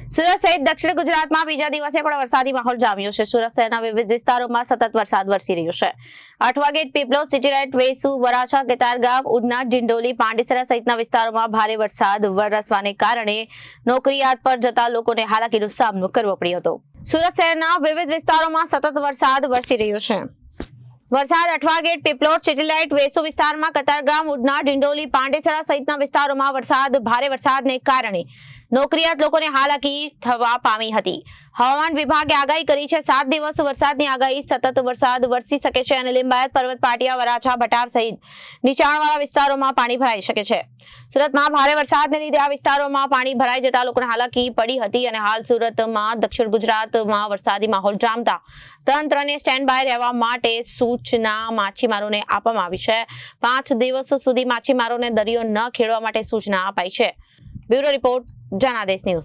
સુરત સહિત દક્ષિણ ગુજરાતમાં બીજા દિવસે પણ વરસાદી માહોલ જામ્યો છે। સુરત શહેરના વિવિધ વિસ્તારોમાં સતત વરસાદ વરસી રહ્યો છે। Athwa gate, Piplod, city light, Vesu, Varachha, Katargam, Udhna, Dindoli, Pandesara સહિતના વિસ્તારોમાં ભારે વરસાદ વરસવાને કારણે નોકરિયાત પર જતા લોકોને હાલાકીનો સામનો કરવો પડ્યો હતો। સુરત શહેરના વિવિધ વિસ્તારોમાં સતત વરસાદ વરસી રહ્યો છે। વરસાદ Athwa gate, Piplod, city light, Vesu વિસ્તારમાં, કતારગામ, ઉધના, ડિંડોલી, પાંડેસરા સહિતના વિસ્તારોમાં ભારે વરસાદને કારણે નોકરિયાત લોકોને હાલાકી થવા પામી હતી। હવામાન વિભાગે આગાહી કરી છે 7 દિવસ વરસાદની આગાહી। સતત વરસાદ વરસી શકે છે અને લિંબાયત, પર્વત પાટિયા, વરાછા, ભટાર સહિત નીચાણવાળા વિસ્તારોમાં પાણી ભરાઈ શકે છે। સુરતમાં ભારે વરસાદને લીધે આ વિસ્તારોમાં પાણી ભરાઈ જતા લોકોને હાલાકી પડી હતી અને હાલ સુરતમાં દક્ષિણ ગુજરાતમાં વરસાદી માહોલ જામતા તંત્રને સ્ટેન્ડ બાય રહેવા માટે સૂચના માછીમારોને આપવામાં આવી છે। 5 દિવસ સુધી માછીમારોને દરિયો ન ખેડવા માટે સૂચના અપાઈ છે। Bureau report, Janadesh news.